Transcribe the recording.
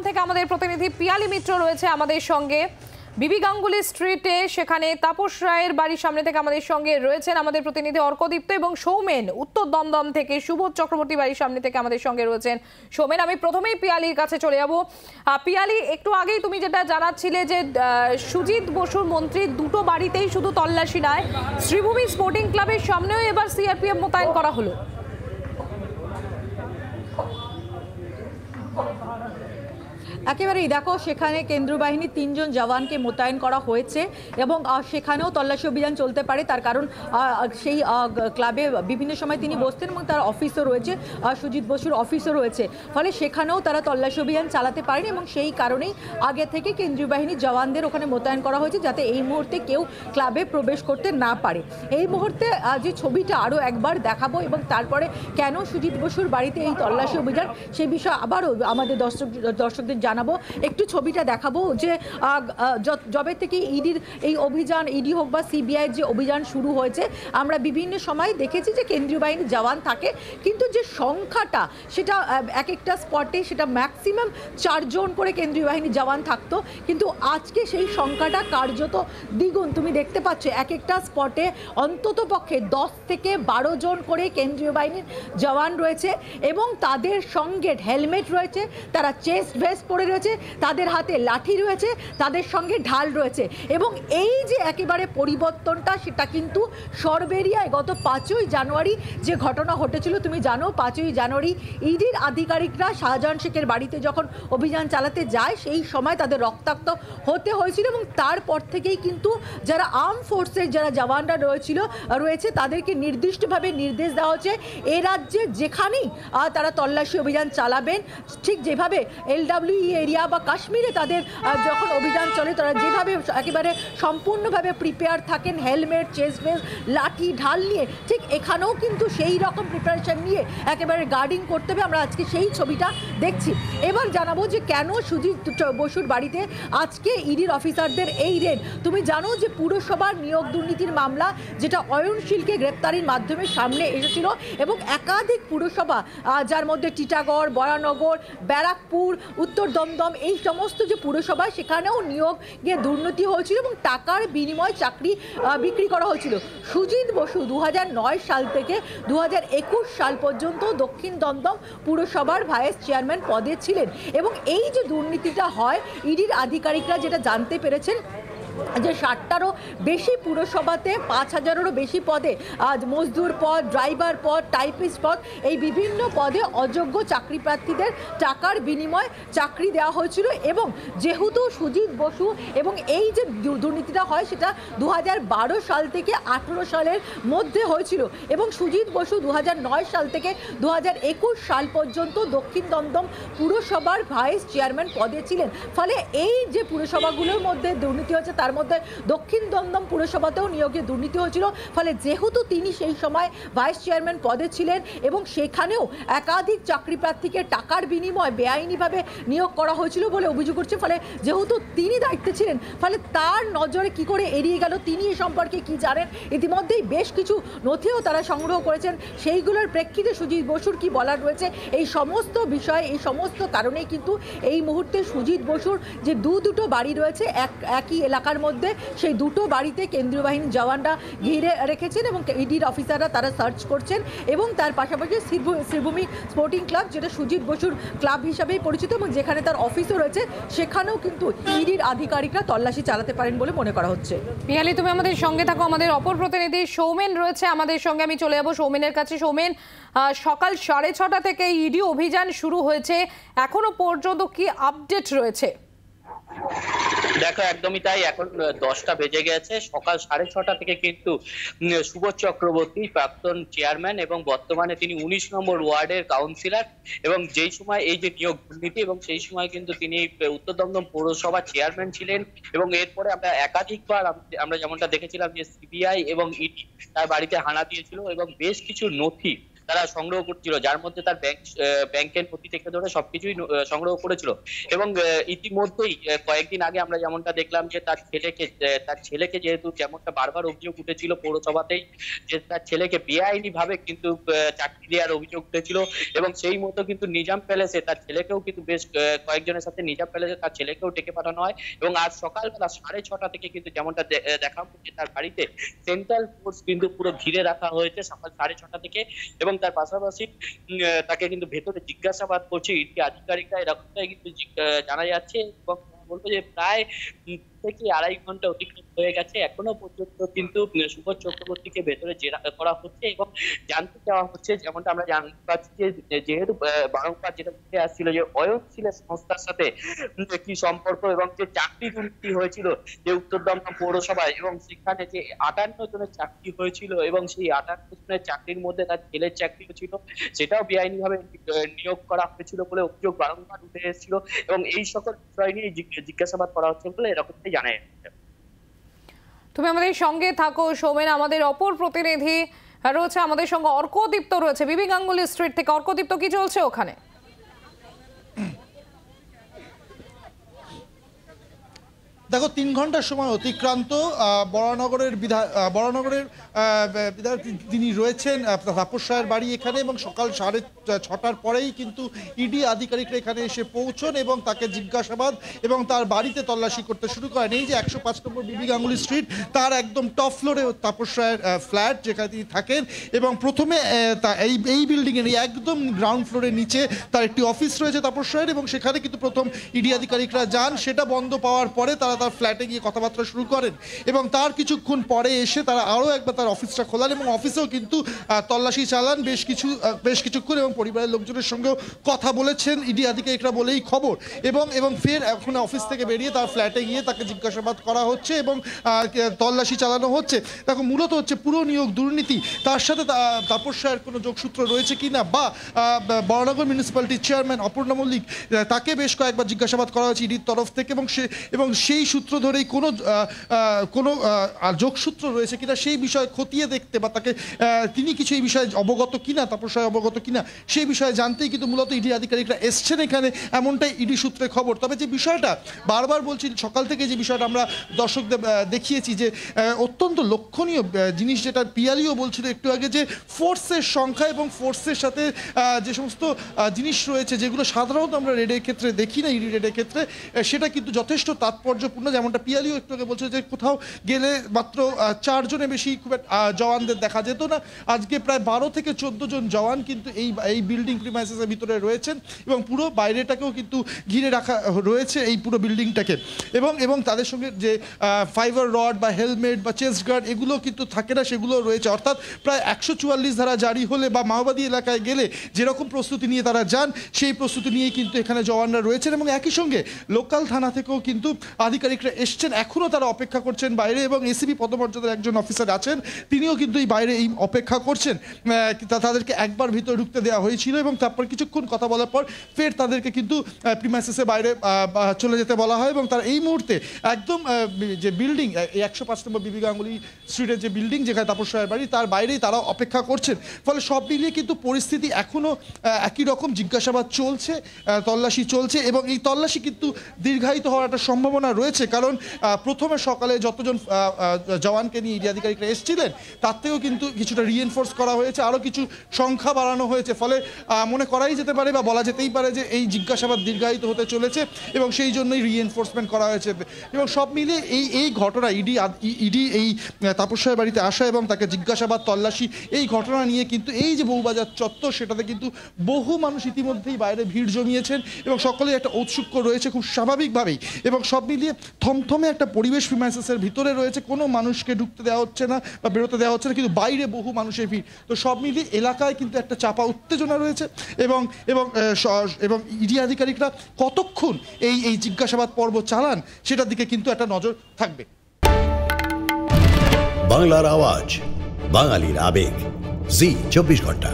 থেকে আমাদের প্রতিনিধি পিয়ালি মিত্র রয়েছে আমাদের সঙ্গে বিবি গাঙ্গুলি স্ট্রিটে, সেখানে তাপস রায়ের বাড়ির সামনে থেকে আমাদের সঙ্গে রয়েছেন আমাদের প্রতিনিধি অর্কদীপ্ত এবং সৌমেন উত্তর দমদম থেকে সুবোধ চক্রবর্তী বাড়ির সামনে থেকে আমাদের সঙ্গে রয়েছেন সৌমেন। আমি প্রথমেই পিয়ালির কাছে চলে যাব। পিয়ালি, একটু আগেই তুমি যেটা জানাচ্ছিলে যে সুজিত বসুর মন্ত্রীর দুটো বাড়িতেই শুধু তল্লাশি নয়, শ্রীভূমি স্পোর্টিং ক্লাবের সামনেও এবার সিআরপিএফ মোতায়েন করা হলো। একেবারেই দেখো, সেখানে কেন্দ্রীয় বাহিনীর 3 জন জওয়ানকে মোতায়েন করা হয়েছে এবং সেখানেও তল্লাশি অভিযান চলতে পারে, তার কারণ সেই ক্লাবে বিভিন্ন সময় তিনি বসতেন এবং তার অফিসও রয়েছে, সুজিত বসুর অফিসও রয়েছে, ফলে সেখানেও তারা তল্লাশি অভিযান চালাতে পারেন এবং সেই কারণেই আগে থেকে কেন্দ্রীয় বাহিনীর জওয়ানদের ওখানে মোতায়েন করা হয়েছে যাতে এই মুহূর্তে কেউ ক্লাবে প্রবেশ করতে না পারে। এই মুহূর্তে যে ছবিটা আরও একবার দেখাবো এবং তারপরে কেন সুজিত বসুর বাড়িতে এই তল্লাশি অভিযান সেই বিষয়ে আবারও আমাদের দর্শকদের জানাবো। একটু ছবিটা দেখাবো যে যবে থেকে ইডির এই অভিযান, ইডি হোক বা সিবিআইয়ের যে অভিযান শুরু হয়েছে, আমরা বিভিন্ন সময় দেখেছি যে কেন্দ্রীয় বাহিনীর জওয়ান থাকে, কিন্তু যে সংখ্যাটা সেটা এক একটা স্পটে সেটা ম্যাক্সিমাম 4 জন করে কেন্দ্রীয় বাহিনীর জওয়ান থাকতো, কিন্তু আজকে সেই সংখ্যাটা কার্যত দ্বিগুণ। তুমি দেখতে পাচ্ছ এক একটা স্পটে অন্তত পক্ষে 10 থেকে 12 জন করে কেন্দ্রীয় বাহিনীর জওয়ান রয়েছে এবং তাদের সঙ্গে হেলমেট রয়েছে, তারা চেস্ট ভেস্ট পরে রয়েছে, তাদের হাতে লাঠি রয়েছে, তাদের সঙ্গে ঢাল রয়েছে। এবং এই যে একেবারে পরিবর্তনটা সেটা কিন্তু সরবেরিয়ায় গত 5ই জানুয়ারি যে ঘটনা ঘটেছিল, তুমি জানো 5ই জানুয়ারি ইডির আধিকারিকরা শাহজাহান শেখের বাড়িতে যখন অভিযান চালাতে যায় সেই সময় তাদের রক্তাক্ত হতে হয়েছিল এবং তারপর থেকেই কিন্তু যারা আর্ম ফোর্সের যারা জওয়ানরা রয়েছে তাদেরকে নির্দিষ্টভাবে নির্দেশ দেওয়া হচ্ছে এ রাজ্যে যেখানেই তারা তল্লাশি অভিযান চালাবেন, ঠিক যেভাবে LWE এরিয়া বা কাশ্মীরে তাদের যখন অভিযান চলে তারা যেভাবে একেবারে সম্পূর্ণভাবে প্রিপেয়ার থাকেন হেলমেট, চেস্ট ভেস্ট, লাঠি ঢাল নিয়ে, ঠিক এখানেও কিন্তু সেই রকম প্রিপারেশন নিয়ে একেবারে গার্ডিং করতে হবে। আমরা আজকে সেই ছবিটা দেখছি। এবার জানাবো যে কেন সুজিত বসুর বাড়িতে আজকে ইডির অফিসারদের এই রেড। তুমি জানো যে পুরসভার নিয়োগ দুর্নীতির মামলা যেটা অয়নশীলকে গ্রেপ্তারির মাধ্যমে সামনে এসেছিল এবং একাধিক পুরসভা যার মধ্যে টিটাগড়, বরানগর, ব্যারাকপুর, উত্তর দমদম, এই সমস্ত যে পুরসভা সেখানেও নিয়োগে দুর্নীতি হয়েছিল এবং টাকার বিনিময়ে চাকরি বিক্রি করা হয়েছিল। সুজিত বসু 2009 সাল থেকে 2021 সাল পর্যন্ত দক্ষিণ দমদম পুরসভার ভাইস চেয়ারম্যান পদে ছিলেন এবং এই যে দুর্নীতিটা হয় ইডির আধিকারিকরা যেটা জানতে পেরেছেন যে 60টারও বেশি পুরসভাতে 5000-এরও বেশি পদে মজদুর পদ, ড্রাইভার পদ, টাইপিস্ট পদ, এই বিভিন্ন পদে অযোগ্য চাকরি প্রার্থীদের টাকার বিনিময়ে চাকরি দেওয়া হয়েছিল এবং যেহেতু সুজিত বসু এবং এই যে দুর্নীতিটা হয় সেটা 2012 সাল থেকে 18 সালের মধ্যে হয়েছিল এবং সুজিত বসু 2009 সাল থেকে 2021 সাল পর্যন্ত দক্ষিণ দমদম পুরসভার ভাইস চেয়ারম্যান পদে ছিলেন। ফলে এই যে পুরসভাগুলোর মধ্যে দুর্নীতি হয়েছে তার মধ্যে দক্ষিণ দমদম পুরসভাতেও নিয়োগে দুর্নীতি হয়েছিল। ফলে যেহেতু তিনি সেই সময় ভাইস চেয়ারম্যান পদে ছিলেন এবং সেখানেও একাধিক চাকরি প্রার্থীকে টাকার বিনিময়ে বেআইনিভাবে নিয়োগ করা হয়েছিল বলে অভিযোগ করছে, ফলে যেহেতু তিনি দায়িত্বে ছিলেন ফলে তার নজরে কি করে এড়িয়ে গেল, তিনি এ সম্পর্কে কি জানেন, ইতিমধ্যেই বেশ কিছু নথিও তারা সংগ্রহ করেছেন, সেইগুলোর প্রেক্ষিতে সুজিত বসুর কি বলার রয়েছে এই সমস্ত বিষয়ে, এই সমস্ত কারণেই কিন্তু এই মুহূর্তে সুজিত বসুর যে দুটো বাড়ি রয়েছে একই এলাকার মধ্যে, সেই দুটো বাড়িতে কেন্দ্রীয় বাহিনীর জওয়ানরা ঘিরে রেখেছেন এবং ইডির অফিসাররা তারা সার্চ করছেন এবং তার পাশাপাশি শ্রীভূমি স্পোর্টিং ক্লাব যেটা সুজিত বসুর ক্লাব হিসাবেই পরিচিত এবং যেখানে তার অফিসও রয়েছে সেখানেও কিন্তু ইডির আধিকারিকরা তল্লাশি চালাতে পারেন বলে মনে করা হচ্ছে। পিয়ালি, তুমি আমাদের সঙ্গে থাকো। আমাদের অপর প্রতিনিধি সৌমেন রয়েছে আমাদের সঙ্গে, আমি চলে যাবো সৌমেনের কাছে। সৌমেন, সকাল 6:30 থেকে ইডি অভিযান শুরু হয়েছে, এখনো পর্যন্ত কি আপডেট রয়েছে? দেখো, একদমই তাই। এখন 10টা বেজে গেছে। সকাল 6:30 থেকে কিন্তু সুবোধ চক্রবর্তী প্রাক্তন চেয়ারম্যান এবং বর্তমানে তিনি 19 নম্বর ওয়ার্ডের কাউন্সিলর এবং যেই সময় এই যে নিয়োগ দুর্নীতি এবং সেই সময় কিন্তু তিনি উত্তর দমদম পৌরসভা চেয়ারম্যান ছিলেন এবং এরপরে আমরা একাধিকবার আমরা যেমনটা দেখেছিলাম যে সিবিআই এবং ইডি তার বাড়িতে হানা দিয়েছিল এবং বেশ কিছু নথি তারা সংগ্রহ করছিল, যার মধ্যে তার ব্যাংকের নথি থেকে ধরে সবকিছুই সংগ্রহ করেছিল। এবং ইতিমধ্যেই কয়েকদিন আগে আমরা যেমনটা দেখলাম যে তার ছেলেকে যেহেতু যেমনটা বারবার অভিযোগ উঠেছিল পৌরসভাতেই, যে তার ছেলেকে বেআইনি ভাবে কিন্তু চাকরি দেওয়ার অভিযোগ উঠেছিল, এবং সেই মতো কিন্তু নিজাম প্যালেসে তার ছেলেকেও কিন্তু বেশ কয়েকজনের সাথে নিজাম প্যালেসে তার ছেলেকেও ডেকে পাঠানো হয়। এবং আজ সকালবেলা 6:30 থেকে কিন্তু যেমনটা দেখা হচ্ছে তার বাড়িতে সেন্ট্রাল ফোর্স কিন্তু পুরো ঘিরে রাখা হয়েছে সকাল 6:30 থেকে। এবং তার পাশাপাশি তাকে কিন্তু ভেতরে জিজ্ঞাসাবাদ করছে ইডি আধিকারিকরা, এরকমটাই কিন্তু জানা যাচ্ছে। এবং বলবো যে প্রায় থেকে 2.5 ঘন্টা অতিক্রম হয়ে গেছে, এখনো পর্যন্ত কিন্তু সুবোধ চক্রবর্তীকে ভেতরে জেরা করা হচ্ছে। এবং জানতে চাওয়া হচ্ছে, যেমনটা আমরা জানতে পারছি যে যেহেতু বারংবার যেটা উঠে আসছিল যে অয়নশীলের সংস্থার সাথে কি সম্পর্ক, এবং যে চাকরি দুর্নীতি হয়েছিল যে উত্তর দমদম পৌরসভায়, এবং সেখানে যে 58 জনের চাকরি হয়েছিল, এবং সেই 58 জনের চাকরির মধ্যে তার ছেলের চাকরিও ছিল, সেটাও বেআইনি ভাবে নিয়োগ করা হয়েছিল বলে অভিযোগ বারংবার উঠে এসেছিল। এবং এই সকল বিষয় নিয়ে জিজ্ঞাসাবাদ করা হচ্ছে বলে এরকমটাই জানা যাচ্ছে। তুমি আমাদের সঙ্গে থাকো সৌমেন। আমাদের অপর প্রতিনিধি রয়েছে আমাদের সঙ্গে অর্কদীপ্ত রয়েছে বিবি গাঙ্গুলি স্ট্রিট থেকে। অর্কদীপ্ত, কি চলছে ওখানে? দেখো, 3 ঘন্টার সময় অতিক্রান্ত। বরানগরের বিধায়ক তিনি রয়েছেন তাপস রায়ের বাড়ি এখানে, এবং সকাল 6:30 পরেই কিন্তু ইডি আধিকারিকরা এখানে এসে পৌঁছন এবং তাকে জিজ্ঞাসাবাদ এবং তার বাড়িতে তল্লাশি করতে শুরু করেন। এই যে 105 নম্বর বিবি গাঙ্গুলি স্ট্রিট, তার একদম টপ ফ্লোরে তাপস রায়ের ফ্ল্যাট যেখানে তিনি থাকেন। এবং প্রথমে এই বিল্ডিংয়ের একদম গ্রাউন্ড ফ্লোরের নিচে তার একটি অফিস রয়েছে তাপস রায়ের, এবং সেখানে কিন্তু প্রথম ইডি আধিকারিকরা যান। সেটা বন্ধ পাওয়ার পরে তারা তার ফ্ল্যাটে গিয়ে কথাবার্তা শুরু করেন, এবং তার কিছুক্ষণ পরে এসে তারা আরও একবার তার অফিসটা খোলান, এবং অফিসেও কিন্তু তল্লাশি চালান বেশ কিছুক্ষণ, এবং পরিবারের লোকজনের সঙ্গেও কথা বলেছেন ইডি আধিকারিকরা বলেই খবর। এবং ফের এখন অফিস থেকে বেরিয়ে তার ফ্ল্যাটে গিয়ে তাকে জিজ্ঞাসাবাদ করা হচ্ছে এবং তল্লাশি চালানো হচ্ছে। দেখো, মূলত হচ্ছে পুরো নিয়োগ দুর্নীতি, তার সাথে তাপস রায়ের কোনো যোগসূত্র রয়েছে কিনা, বা বরানগর মিউনিসিপ্যালিটির চেয়ারম্যান অপর্ণা মল্লিক, তাকে বেশ কয়েকবার জিজ্ঞাসাবাদ করা হয়েছে ইডির তরফ থেকে, এবং সেই সূত্র ধরেই কোনো যোগসূত্র রয়েছে কিনা সেই বিষয়ে খতিয়ে দেখতে, বা তাকে তিনি কিছু এই বিষয়ে অবগত কিনা, তাপস রায় অবগত কিনা সেই বিষয়ে জানতেই কিন্তু মূলত ইডি আধিকারিকরা এসছেন এখানে, এমনটাই ইডি সূত্রে খবর। তবে যে বিষয়টা বারবার বলছি, সকাল থেকে যে বিষয়টা আমরা দর্শকদের দেখিয়েছি, যে অত্যন্ত লক্ষণীয় জিনিস, যেটা পিয়ালিও বলছিল একটু আগে, যে ফোর্সের সংখ্যা এবং ফোর্সের সাথে যে সমস্ত জিনিস রয়েছে যেগুলো সাধারণত আমরা রেডের ক্ষেত্রে দেখি না, ইডি রেডের ক্ষেত্রে, সেটা কিন্তু যথেষ্ট তাৎপর্যপূর্ণ। যেমনটা পিয়ালিও একটু আগে বলছে যে কোথাও গেলে মাত্র 4 জনের বেশি খুব জওয়ানদের দেখা যেত না, আজকে প্রায় 12 থেকে 14 জন জওয়ান কিন্তু এই বিল্ডিং প্রিমাইসেসের ভিতরে রয়েছেন, এবং পুরো বাইরেটাকেও কিন্তু ঘিরে রাখা রয়েছে এই পুরো বিল্ডিংটাকে। এবং তাদের সঙ্গে যে ফাইবার রড বা হেলমেট বা চেস্ট গার্ড এগুলো কিন্তু থাকে না, সেগুলো রয়েছে। অর্থাৎ প্রায় 144 ধারা জারি হলে বা মাওবাদী এলাকায় গেলে যেরকম প্রস্তুতি নিয়ে তারা যান, সেই প্রস্তুতি নিয়েই কিন্তু এখানে জওয়ানরা রয়েছেন। এবং একই সঙ্গে লোকাল থানা থেকেও কিন্তু আধিকারিকরা এসছেন, এখনও তারা অপেক্ষা করছেন বাইরে, এবং এসিপি পদমর্যাদার একজন অফিসার আছেন, তিনিও কিন্তু এই বাইরে এই অপেক্ষা করছেন। তাদেরকে একবার ভিতরে ঢুকতে দেওয়া হয়েছিল, এবং তারপর কিছুক্ষণ কথা বলার পর ফের তাদেরকে কিন্তু প্রিমাইসেসের বাইরে চলে যেতে বলা হয়। এবং তার এই মুহূর্তে একদম যে বিল্ডিং 105 নম্বর বিবি গাঙ্গুলি স্ট্রিটের যে বিল্ডিং যেখানে তাপস রায়ের বাড়ি, তার বাইরেই তারা অপেক্ষা করছেন। ফলে সব মিলিয়ে কিন্তু পরিস্থিতি এখনও একই রকম, জিজ্ঞাসাবাদ চলছে, তল্লাশি চলছে, এবং এই তল্লাশি কিন্তু দীর্ঘায়িত হওয়ার একটা সম্ভাবনা রয়েছে। কারণ প্রথমে সকালে যতজন জওয়ানকে নিয়ে ইডি আধিকারিকরা এসেছিলেন, তার থেকেও কিন্তু কিছুটা রিএনফোর্স করা হয়েছে, আরও কিছু সংখ্যা বাড়ানো হয়েছে। ফলে মনে করাই যেতে পারে বা বলা যেতেই পারে যে এই জিজ্ঞাসাবাদ দীর্ঘায়িত হতে চলেছে, এবং সেই জন্যই রিএনফোর্সমেন্ট করা হয়েছে। এবং সব মিলিয়ে এই ঘটনা, ইডি এই তাপস রায়ের বাড়িতে আসা এবং তাকে জিজ্ঞাসাবাদ তল্লাশি, এই ঘটনা নিয়ে কিন্তু এই যে বউবাজার চত্বর, সেটাতে কিন্তু বহু মানুষ ইতিমধ্যেই বাইরে ভিড় জমিয়েছেন, এবং সকলেই একটা ঔৎসুক্য রয়েছে খুব স্বাভাবিকভাবেই। এবং সব মিলিয়ে থমথমে একটা পরিবেশ প্রিমাইসেসের ভিতরে রয়েছে, কোনো মানুষকে ঢুকতে দেওয়া হচ্ছে না বা বেরোতে দেওয়া হচ্ছে না, কিন্তু বাইরে বহু মানুষের ভিড়। তো সব মিলিয়ে এলাকায় কিন্তু একটা চাপা উত্তেজনা রয়েছে, এবং ইডি আধিকারিকরা কতক্ষণ এই জিজ্ঞাসাবাদ পর্ব চালান সেটার দিকে কিন্তু একটা নজর থাকবে। বাংলার আওয়াজ, বাঙালির আবেগ, জি 24 ঘন্টা।